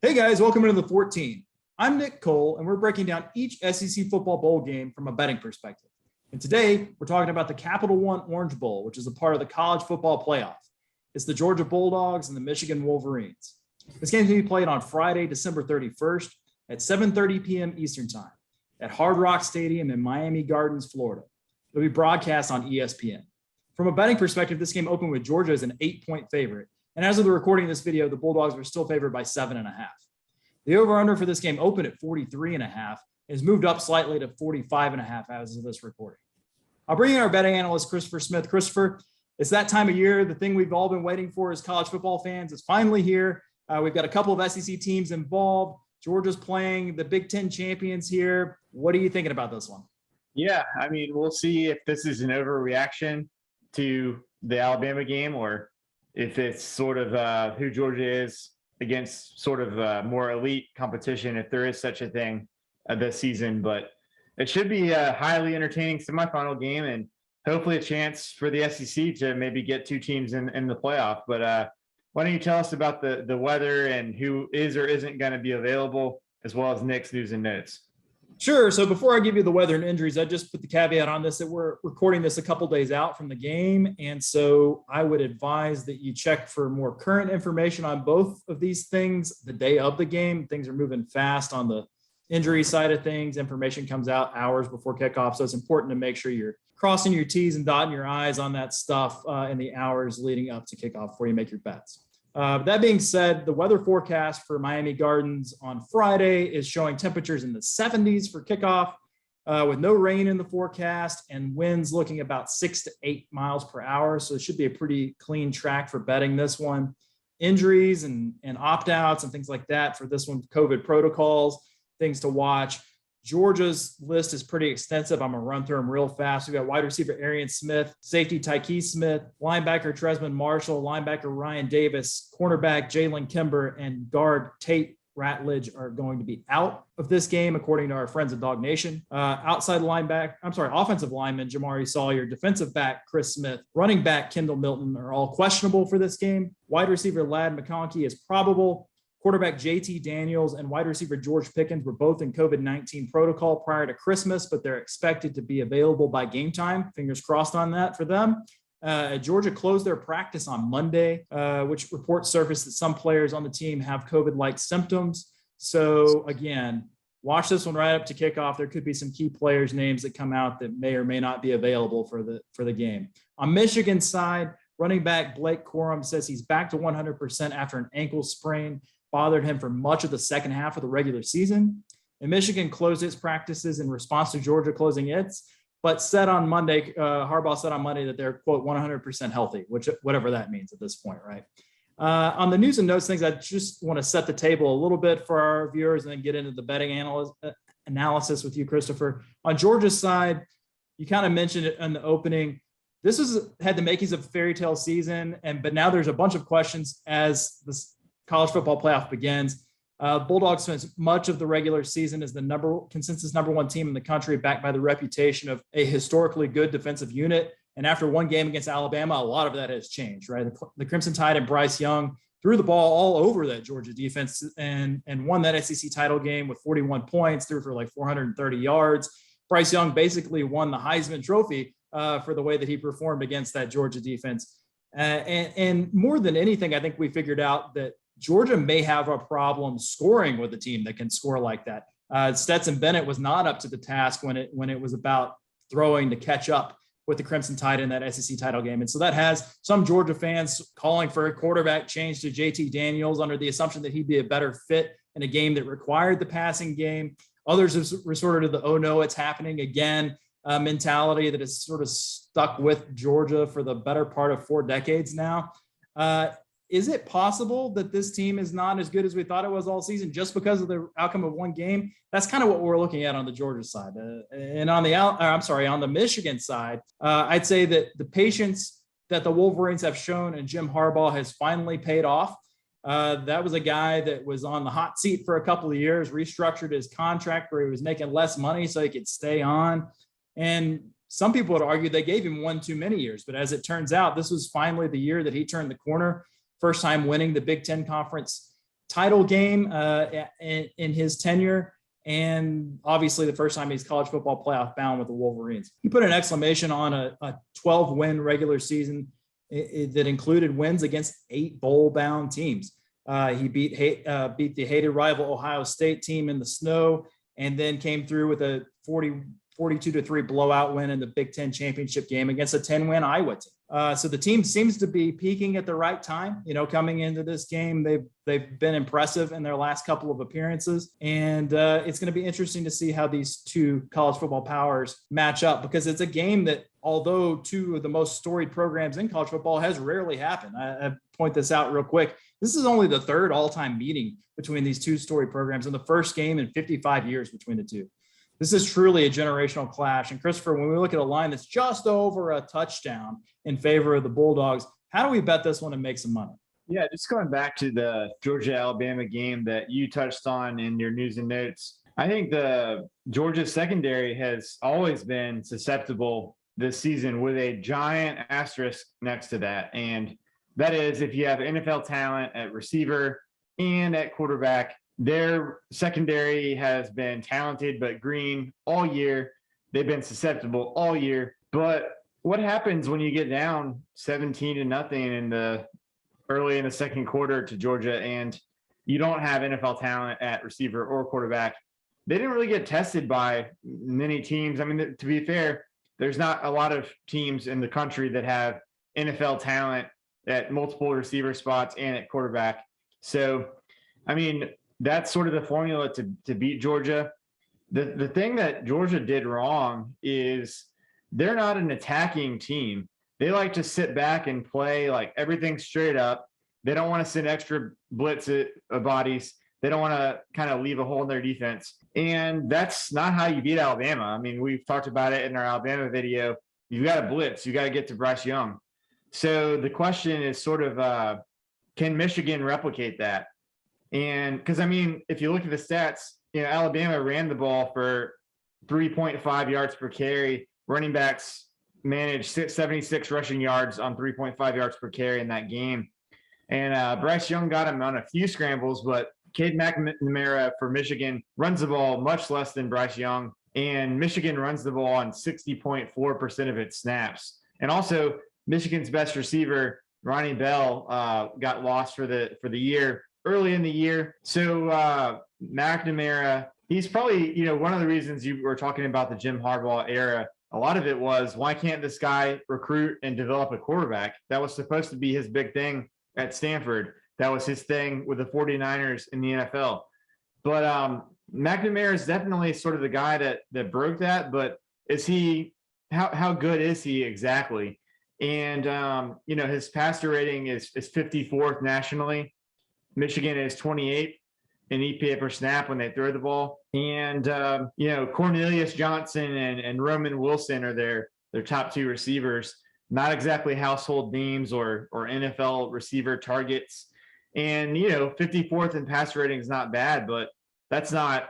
Hey guys, welcome into the 14. I'm Nick Cole, and we're breaking down each SEC football bowl game from a betting perspective. And today, we're talking about the Capital One Orange Bowl, which is a part of the college football playoff. It's the Georgia Bulldogs and the Michigan Wolverines. This game is going to be played on Friday, December 31st at 7:30 p.m. Eastern Time at Hard Rock Stadium in Miami Gardens, Florida. It'll be broadcast on ESPN. From a betting perspective, this game opened with Georgia as an 8-point favorite. And as of the recording of this video, the Bulldogs were still favored by 7.5. The over-under for this game opened at 43.5 and has moved up slightly to 45.5 as of this recording. I'll bring in our betting analyst, Christopher Smith. Christopher, it's that time of year. The thing we've all been waiting for as college football fans is finally here. We've got a couple of SEC teams involved. Georgia's playing the Big Ten champions here. What are you thinking about this one? Yeah, I mean, we'll see if this is an overreaction to the Alabama game or if it's sort of who Georgia is against sort of more elite competition, if there is such a thing this season. But it should be a highly entertaining semifinal game and hopefully a chance for the SEC to maybe get two teams in the playoff. But why don't you tell us about the weather and who is or isn't going to be available, as well as Nick's news and notes? Sure. So before I give you the weather and injuries, I just put the caveat on this that we're recording this a couple days out from the game. And so I would advise that you check for more current information on both of these things the day of the game. Things are moving fast on the injury side of things. Information comes out hours before kickoff. So it's important to make sure you're crossing your T's and dotting your I's on that stuff in the hours leading up to kickoff before you make your bets. That being said, the weather forecast for Miami Gardens on Friday is showing temperatures in the 70s for kickoff with no rain in the forecast and winds looking about 6 to 8 miles per hour. So it should be a pretty clean track for betting this one. Injuries and opt-outs and things like that for this one, COVID protocols, things to watch. Georgia's list is pretty extensive. I'm going to run through them real fast. We've got wide receiver Arian Smith, safety Tyke Smith, linebacker Tresman Marshall, linebacker Ryan Davis, cornerback Jalen Kimber, and guard Tate Ratledge are going to be out of this game, according to our friends at Dog Nation. Offensive lineman Jamari Sawyer, defensive back Chris Smith, running back Kendall Milton are all questionable for this game. Wide receiver Ladd McConkey is probable. Quarterback JT Daniels and wide receiver George Pickens were both in COVID-19 protocol prior to Christmas, but they're expected to be available by game time. Fingers crossed on that for them. Georgia closed their practice on Monday, which reports surfaced that some players on the team have COVID-like symptoms. So again, watch this one right up to kickoff. There could be some key players' names that come out that may or may not be available for the game. On Michigan's side, running back Blake Corum says he's back to 100% after an ankle sprain bothered him for much of the second half of the regular season. And Michigan closed its practices in response to Georgia closing its, but said on Monday, Harbaugh said on Monday that they're, quote, 100% healthy, which whatever that means at this point, right? On the news and notes things, I just want to set the table a little bit for our viewers and then get into the betting analysis with you, Christopher. On Georgia's side, you kind of mentioned it in the opening. This had the makings of a fairy tale season, but now there's a bunch of questions as this college football playoff begins. Bulldogs spent much of the regular season as the consensus number one team in the country, backed by the reputation of a historically good defensive unit. And after one game against Alabama, a lot of that has changed, right? The Crimson Tide and Bryce Young threw the ball all over that Georgia defense and won that SEC title game with 41 points, threw for like 430 yards. Bryce Young basically won the Heisman Trophy for the way that he performed against that Georgia defense. And more than anything, I think we figured out that Georgia may have a problem scoring with a team that can score like that. Stetson Bennett was not up to the task when it was about throwing to catch up with the Crimson Tide in that SEC title game. And so that has some Georgia fans calling for a quarterback change to JT Daniels under the assumption that he'd be a better fit in a game that required the passing game. Others have resorted to the, oh no, it's happening again mentality that has sort of stuck with Georgia for the better part of 4 decades now. Is it possible that this team is not as good as we thought it was all season just because of the outcome of one game? That's kind of what we're looking at on the Georgia side. And on the Michigan side, I'd say that the patience that the Wolverines have shown and Jim Harbaugh has finally paid off. That was a guy that was on the hot seat for a couple of years, restructured his contract where he was making less money so he could stay on. And some people would argue they gave him one too many years. But as it turns out, this was finally the year that he turned the corner. First time winning the Big Ten Conference title game in his tenure. And obviously the first time he's college football playoff bound with the Wolverines. He put an exclamation on a 12-win regular season that included wins against 8 bowl-bound teams. He beat the hated rival Ohio State team in the snow, and then came through with a 42-3 blowout win in the Big Ten championship game against a 10-win Iowa team. So the team seems to be peaking at the right time. Coming into this game, they've been impressive in their last couple of appearances, and it's going to be interesting to see how these two college football powers match up, because it's a game that, although two of the most storied programs in college football, has rarely happened. I point this out real quick. This is only the third all-time meeting between these two storied programs, and the first game in 55 years between the two. This is truly a generational clash. And Christopher, when we look at a line that's just over a touchdown in favor of the Bulldogs, how do we bet this one and make some money? Yeah, just going back to the Georgia-Alabama game that you touched on in your news and notes, I think the Georgia secondary has always been susceptible this season, with a giant asterisk next to that. And that is, if you have NFL talent at receiver and at quarterback, their secondary has been talented but green all year. They've been susceptible all year. But what happens when you get down 17-0 early in the second quarter to Georgia, and you don't have NFL talent at receiver or quarterback? They didn't really get tested by many teams. I mean, to be fair, there's not a lot of teams in the country that have NFL talent at multiple receiver spots and at quarterback. So, I mean, that's sort of the formula to beat Georgia. The thing that Georgia did wrong is they're not an attacking team. They like to sit back and play like everything straight up. They don't want to send extra blitz bodies. They don't want to kind of leave a hole in their defense. And that's not how you beat Alabama. I mean, we've talked about it in our Alabama video. You've got to blitz. You got to get to Bryce Young. So the question is sort of, can Michigan replicate that? And because, I mean, if you look at the stats, Alabama ran the ball for 3.5 yards per carry. Running backs managed 76 rushing yards on 3.5 yards per carry in that game. And Bryce Young got him on a few scrambles, but Cade McNamara for Michigan runs the ball much less than Bryce Young. And Michigan runs the ball on 60.4% of its snaps. And also, Michigan's best receiver, Ronnie Bell, got lost for the year early in the year. So McNamara, he's probably, one of the reasons you were talking about the Jim Harbaugh era. A lot of it was, why can't this guy recruit and develop a quarterback? That was supposed to be his big thing at Stanford. That was his thing with the 49ers in the NFL. But McNamara is definitely sort of the guy that broke that. But is he, how good is he exactly? And, his passer rating is 54th nationally. Michigan is 28th in EPA per snap when they throw the ball. And, Cornelius Johnson and Roman Wilson are their top two receivers. Not exactly household names or NFL receiver targets. And, 54th in passer rating is not bad, but that's not,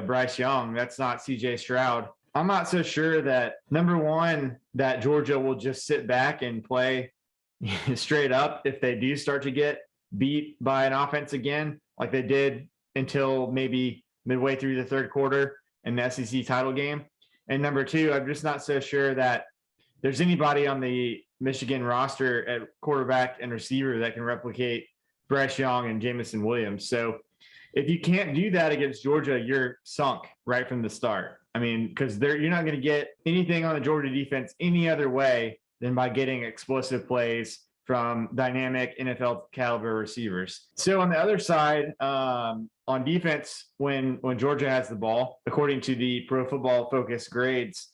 Bryce Young. That's not CJ Stroud. I'm not so sure that, number one, that Georgia will just sit back and play straight up if they do start to get beat by an offense again, like they did until maybe midway through the third quarter in the SEC title game. And number two, I'm just not so sure that there's anybody on the Michigan roster at quarterback and receiver that can replicate Bryce Young and Jamison Williams. So if you can't do that against Georgia, you're sunk right from the start. I mean, because you're not going to get anything on the Georgia defense any other way than by getting explosive plays from dynamic NFL caliber receivers. So on the other side, on defense, when Georgia has the ball, according to the Pro Football Focus grades,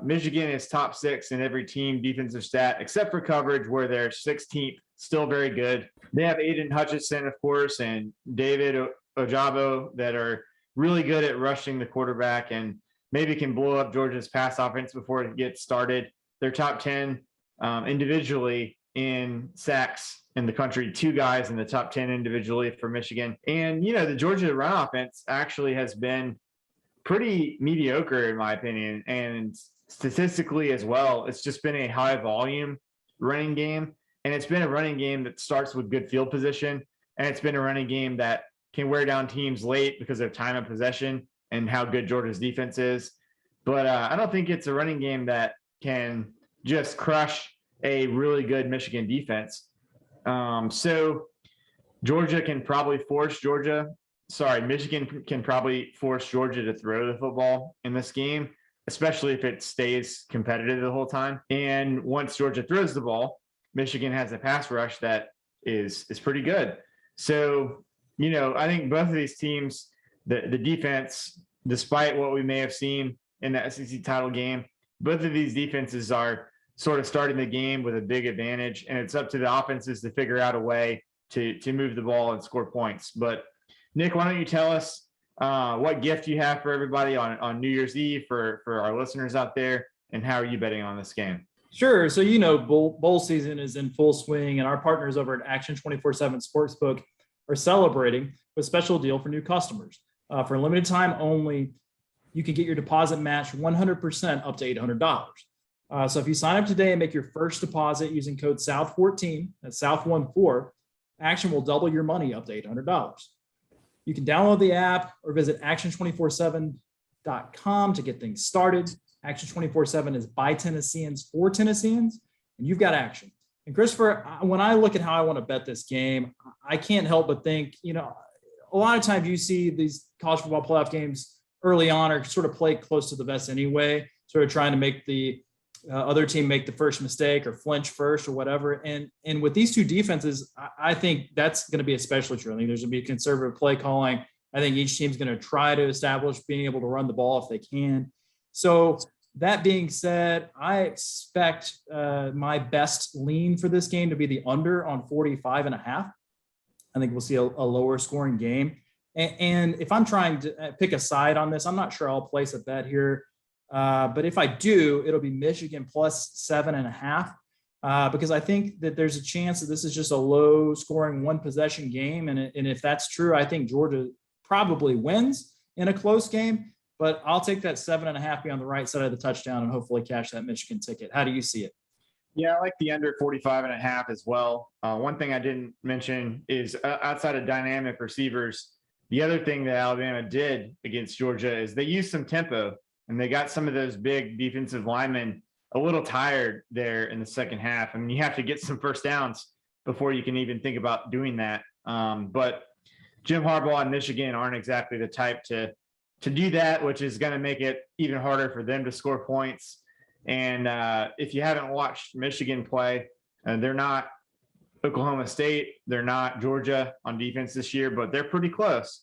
Michigan is top 6 in every team defensive stat, except for coverage, where they're 16th, still very good. They have Aiden Hutchinson, of course, and David Ojabo that are really good at rushing the quarterback and maybe can blow up Georgia's pass offense before it gets started. They're top 10 individually in sacks in the country, 2 guys in the top 10 individually for Michigan. And, the Georgia run offense actually has been pretty mediocre in my opinion, and statistically as well. It's just been a high volume running game, and it's been a running game that starts with good field position and it's been a running game that can wear down teams late because of time of possession and how good Georgia's defense is. But I don't think it's a running game that can just crush a really good Michigan defense. So Michigan can probably force Georgia to throw the football in this game, especially if it stays competitive the whole time. And once Georgia throws the ball, Michigan has a pass rush that is pretty good. So, I think both of these teams, the defense, despite what we may have seen in the SEC title game, both of these defenses are sort of starting the game with a big advantage, and it's up to the offenses to figure out a way to move the ball and score points. But Nick, why don't you tell us what gift you have for everybody on New Year's Eve for our listeners out there, and how are you betting on this game? Sure. So, bowl season is in full swing, and our partners over at Action 24/7 Sportsbook are celebrating with a special deal for new customers. For a limited time only, you can get your deposit matched 100% up to $800. So if you sign up today and make your first deposit using code SOUTH14, that's SOUTH14, Action will double your money up to $800. You can download the app or visit action247.com to get things started. Action 24/7 is by Tennesseans for Tennesseans, and you've got action. And Christopher, when I look at how I want to bet this game, I can't help but think, a lot of times you see these college football playoff games early on are sort of played close to the vest anyway, sort of trying to make the other team make the first mistake or flinch first or whatever. And with these two defenses, I think that's going to be especially true. I think there's going to be conservative play calling. I think each team's going to try to establish being able to run the ball if they can. So that being said, I expect my best lean for this game to be the under on 45.5. I think we'll see a lower scoring game. And if I'm trying to pick a side on this, I'm not sure I'll place a bet here. But if I do, it'll be Michigan plus 7.5, because I think that there's a chance that this is just a low scoring one possession game. And if that's true, I think Georgia probably wins in a close game, but I'll take that 7.5 be on the right side of the touchdown and hopefully cash that Michigan ticket. How do you see it? Yeah, I like the under 45.5 as well. One thing I didn't mention is outside of dynamic receivers, the other thing that Alabama did against Georgia is they used some tempo, and they got some of those big defensive linemen a little tired there in the second half. I mean, you have to get some first downs before you can even think about doing that. But Jim Harbaugh and Michigan aren't exactly the type to do that, which is going to make it even harder for them to score points. And if you haven't watched Michigan play, they're not Oklahoma State, they're not Georgia on defense this year, but they're pretty close.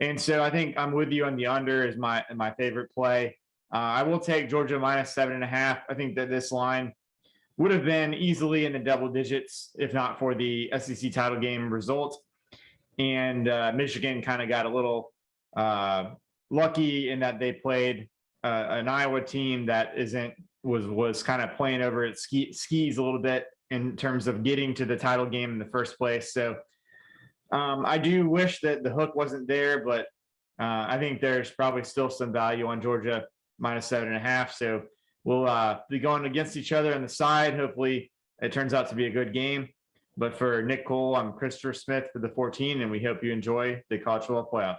And so I think I'm with you on the under is my favorite play. I will take Georgia minus 7.5. I think that this line would have been easily in the double digits if not for the SEC title game result. And Michigan kind of got a little lucky in that they played an Iowa team that was kind of playing over its skis a little bit in terms of getting to the title game in the first place. So I do wish that the hook wasn't there, but I think there's probably still some value on Georgia minus 7.5. So we'll be going against each other on the side. Hopefully it turns out to be a good game. But for Nick Cole, I'm Christopher Smith for the 14, and we hope you enjoy the college football playoff.